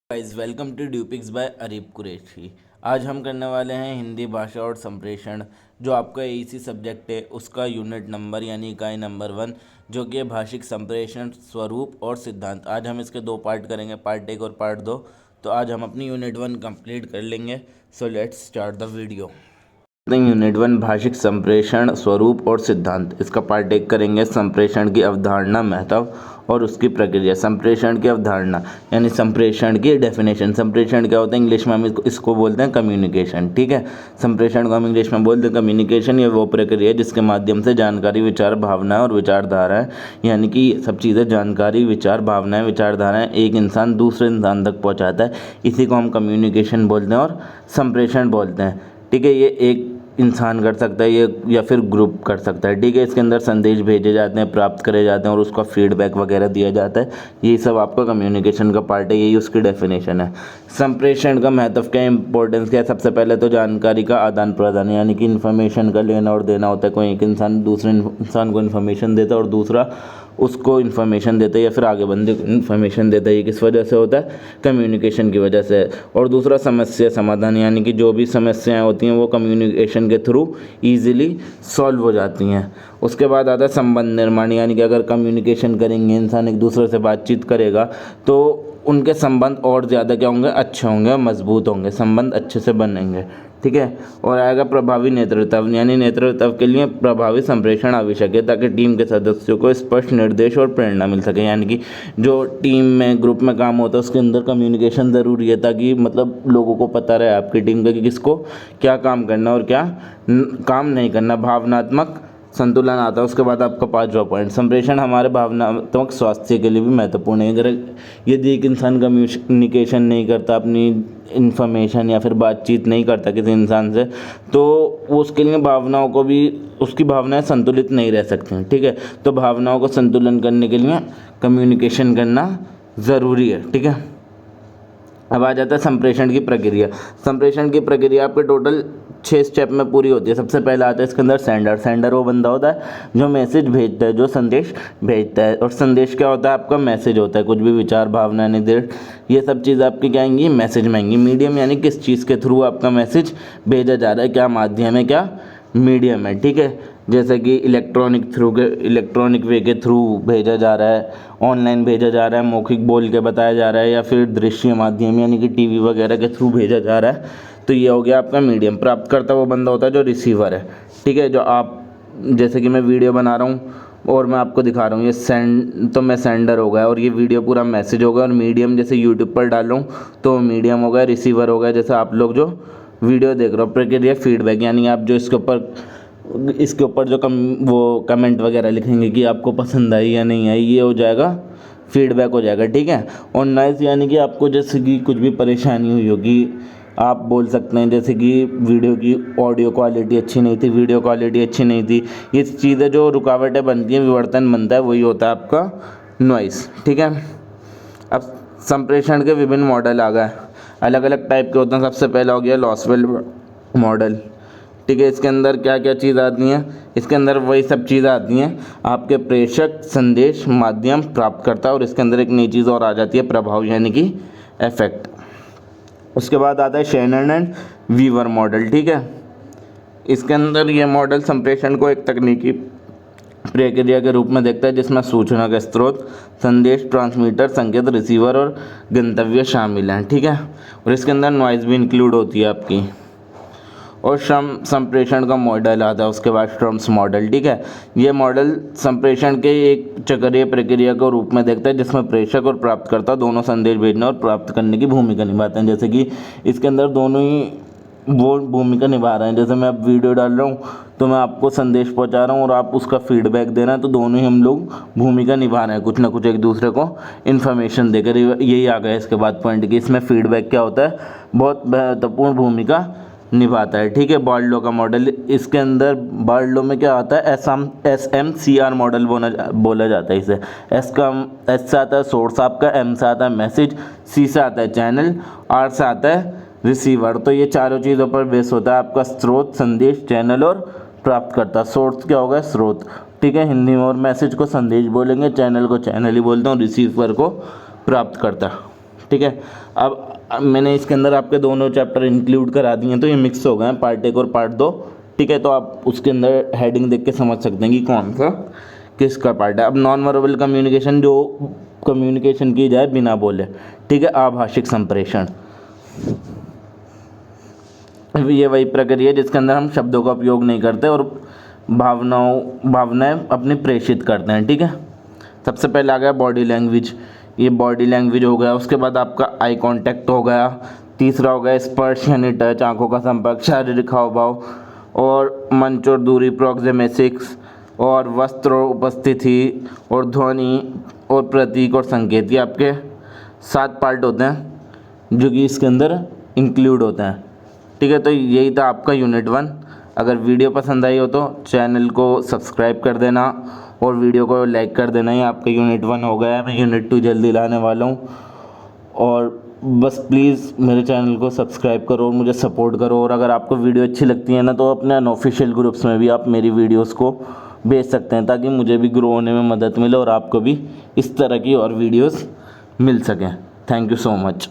Guys welcome to ड्यूपिक्स by Areeb Qureshi. आज हम करने वाले हैं हिंदी भाषा और संप्रेषण, जो आपका एईसी सब्जेक्ट है उसका यूनिट नंबर यानी इकाई नंबर 1, जो कि है भाषिक संप्रेषण, स्वरूप और सिद्धांत। आज हम इसके 2 पार्ट करेंगे, पार्ट 1 और पार्ट 2। तो आज हम अपनी यूनिट 1 कंप्लीट कर लेंगे। So let's start the video. Unit 1 भाषिक संप्रेषण, स्वरूप और सिद्धांत। इसका पार्ट 1 करेंगे संप्रेषण की अवधारणा, महत्व और उसकी प्रक्रिया। संप्रेषण की अवधारणा यानी संप्रेषण की डेफिनेशन। संप्रेषण क्या होता है? इंग्लिश में हम इसको बोलते हैं कम्युनिकेशन। ठीक है, संप्रेषण को हम इंग्लिश में बोलते हैं कम्युनिकेशन। ये वो प्रक्रिया है जिसके माध्यम से जानकारी, विचार, भावनाएं और विचारधाराएं, यानी कि सब चीज़ें, जानकारी, विचार, भावनाएं, विचारधाराएं एक इंसान दूसरे इंसान तक पहुँचाता है। इसी को हम कम्युनिकेशन बोलते हैं और संप्रेषण बोलते हैं। ठीक है, ये एक इंसान कर सकता है, ये या फिर ग्रुप कर सकता है। ठीक है, इसके अंदर संदेश भेजे जाते हैं, प्राप्त करे जाते हैं और उसका फीडबैक वगैरह दिया जाता है। ये सब आपका कम्युनिकेशन का पार्ट है, यही उसकी डेफिनेशन है। संप्रेषण का महत्व क्या है, इंपॉर्टेंस क्या है? सबसे पहले तो जानकारी का आदान प्रदान, यानी कि इन्फॉर्मेशन का लेना और देना होता है। कोई एक इंसान दूसरे इंसान को इन्फॉर्मेशन देता है और दूसरा उसको इन्फॉर्मेशन देता है या फिर आगे बंदे को इन्फॉर्मेशन देता है। ये किस वजह से होता है? कम्युनिकेशन की वजह से। और दूसरा समस्या समाधान, यानी कि जो भी समस्याएं होती हैं वो कम्युनिकेशन के थ्रू ईजिली सॉल्व हो जाती हैं। उसके बाद आता है संबंध निर्माण, यानी कि अगर कम्युनिकेशन करेंगे, इंसान एक दूसरे से बातचीत करेगा तो उनके संबंध और ज़्यादा क्या होंगे? अच्छे होंगे, मजबूत होंगे, संबंध अच्छे से बनेंगे। ठीक है, और आएगा प्रभावी नेतृत्व, यानी नेतृत्व के लिए प्रभावी संप्रेषण आवश्यक है ताकि टीम के सदस्यों को स्पष्ट निर्देश और प्रेरणा मिल सके। यानी कि जो टीम में, ग्रुप में काम होता है उसके अंदर कम्युनिकेशन ज़रूरी है, ताकि मतलब लोगों को पता रहे आपकी टीम का कि किसको क्या काम करना और क्या काम नहीं करना। भावनात्मक संतुलन आता है। उसके बाद आपका 5वां पॉइंट, संप्रेषण हमारे भावनात्मक स्वास्थ्य के लिए भी महत्वपूर्ण है। अगर यदि एक इंसान कम्युनिकेशन नहीं करता, अपनी इन्फॉर्मेशन या फिर बातचीत नहीं करता किसी इंसान से, तो उसके लिए भावनाओं को भी, उसकी भावनाएं संतुलित नहीं रह सकती हैं। ठीक है, तो भावनाओं को संतुलन करने के लिए कम्युनिकेशन करना ज़रूरी है। ठीक है, अब आ जाता है संप्रेषण की प्रक्रिया। संप्रेषण की प्रक्रिया आपके टोटल 6 स्टेप में पूरी होती है। सबसे पहला आता है इसके अंदर सेंडर। सेंडर वो बंदा होता है जो मैसेज भेजता है, जो संदेश भेजता है। और संदेश क्या होता है? आपका मैसेज होता है। कुछ भी विचार, भावना, निर्देश, ये सब चीज़ आपकी क्या आएंगी? मैसेज में आएंगी। मीडियम, यानी किस चीज़ के थ्रू आपका मैसेज भेजा जा रहा है, क्या माध्यम है, क्या मीडियम है। ठीक है, जैसे कि इलेक्ट्रॉनिक वे के थ्रू भेजा जा रहा है, ऑनलाइन भेजा जा रहा है, मौखिक बोल के बताया जा रहा है, या फिर दृश्य माध्यम यानी कि टीवी वगैरह के थ्रू भेजा जा रहा है। तो ये हो गया आपका मीडियम। प्राप्त करता वो बंदा होता है जो रिसीवर है। ठीक है, जो आप, जैसे कि मैं वीडियो बना रहा हूँ और मैं आपको दिखा रहा हूँ, ये सेंड, तो मैं सेंडर हो गया और ये वीडियो पूरा मैसेज हो गया। और मीडियम जैसे यूट्यूब पर डाल रहा हूँ तो मीडियम हो गया, रिसीवर हो गया। जैसे आप लोग जो वीडियो देख रहे हो, प्रक्रिया फीडबैक, यानी आप जो इसके ऊपर जो वो कमेंट वगैरह लिखेंगे कि आपको पसंद आई या नहीं आई, ये हो जाएगा फीडबैक हो जाएगा। ठीक है, और नॉइज़, यानी कि आपको जैसे कि कुछ भी परेशानी हुई होगी, आप बोल सकते हैं जैसे कि वीडियो की ऑडियो क्वालिटी अच्छी नहीं थी, वीडियो क्वालिटी अच्छी नहीं थी, ये चीज़ें जो रुकावटें बनती हैं, विवर्तन बनता है, वही होता है आपका नॉइज़। ठीक है, अब संप्रेषण के विभिन्न मॉडल आ गए, अलग अलग टाइप के होते हैं। सबसे पहला हो गया लॉसवेल मॉडल। ठीक है, इसके अंदर क्या क्या चीज़ आती हैं? इसके अंदर वही सब चीज़ें आती हैं, आपके प्रेषक, संदेश, माध्यम, प्राप्तकर्ता, और इसके अंदर एक नई चीज़ और आ जाती है, प्रभाव, यानी कि इफेक्ट। उसके बाद आता है शैनन एंड वीवर मॉडल। ठीक है, इसके अंदर ये मॉडल संप्रेषण को एक तकनीकी प्रक्रिया के रूप में देखता है जिसमें सूचना का स्रोत, संदेश ट्रांसमीटर, संकेत रिसीवर और गंतव्य शामिल हैं। ठीक है, और इसके अंदर नॉइज़ भी इंक्लूड होती है आपकी। और संप्रेषण का मॉडल आता है उसके बाद स्ट्रम्स मॉडल। ठीक है, ये मॉडल संप्रेषण के एक चक्रीय प्रक्रिया के रूप में देखता है जिसमें प्रेषक और प्राप्तकर्ता दोनों संदेश भेजने और प्राप्त करने की भूमिका निभाते हैं। जैसे कि इसके अंदर दोनों ही वो भूमिका निभा रहे हैं। जैसे मैं अब वीडियो डाल रहा हूँ तो मैं आपको संदेश पहुँचा रहा हूँ और आप उसका फीडबैक दे रहे हैं, तो दोनों ही हम लोग भूमिका निभा रहे हैं, कुछ ना कुछ एक दूसरे को इन्फॉर्मेशन देकर। यही आ गया इसके बाद पॉइंट कि इसमें फीडबैक क्या होता है? बहुत महत्वपूर्ण भूमिका निभाता है। ठीक है, बार्लो का मॉडल, इसके अंदर बार्लो में क्या आता है? SMCR मॉडल बोला जाता है इसे। एस से आता है सोर्स आपका, M से आता है मैसेज, C से आता है चैनल, R से आता है रिसीवर। तो ये चारों चीज़ों पर बेस होता है आपका स्रोत, संदेश, चैनल और प्राप्तकर्ता। सोर्स क्या होगा? स्रोत। ठीक है, हिंदी में, और मैसेज को संदेश बोलेंगे, चैनल को चैनल ही बोलते हैं और रिसीवर को प्राप्तकर्ता। ठीक है। अब मैंने इसके अंदर आपके दोनों चैप्टर इंक्लूड करा दिए हैं, तो ये मिक्स हो गए हैं, पार्ट 1 और पार्ट 2, ठीक है। तो आप उसके अंदर हेडिंग देख के समझ सकते हैं कि कौन सा किसका पार्ट है। अब नॉन वर्बल कम्युनिकेशन, जो कम्युनिकेशन की जाए बिना बोले, ठीक है। आभाषिक संप्रेषण, ये वही प्रक्रिया है जिसके अंदर हम शब्दों का उपयोग नहीं करते और भावनाएं अपनी प्रेषित करते हैं, ठीक है। सबसे पहले आ गया बॉडी लैंग्वेज, ये बॉडी लैंग्वेज हो गया। उसके बाद आपका आई कांटेक्ट हो गया। तीसरा हो गया स्पर्श यानी टच, आंखों का संपर्क, शारीरिक हाव भाव और मंच और दूरी, प्रोक्सेमिक्स, और वस्त्र और उपस्थिति, और ध्वनि और प्रतीक और संकेत। ये आपके 7 पार्ट होते हैं जो कि इसके अंदर इंक्लूड होते हैं, ठीक है। तो यही था आपका यूनिट 1। अगर वीडियो पसंद आई हो तो चैनल को सब्सक्राइब कर देना और वीडियो को लाइक कर देना। ये आपका यूनिट 1 हो गया है, मैं यूनिट 2 जल्दी लाने वाला हूँ। और बस प्लीज़ मेरे चैनल को सब्सक्राइब करो और मुझे सपोर्ट करो। और अगर आपको वीडियो अच्छी लगती है ना, तो अपने अनऑफिशियल ग्रुप्स में भी आप मेरी वीडियोस को भेज सकते हैं, ताकि मुझे भी ग्रो होने में मदद मिले और आपको भी इस तरह की और वीडियोस मिल सकें। Thank you so much.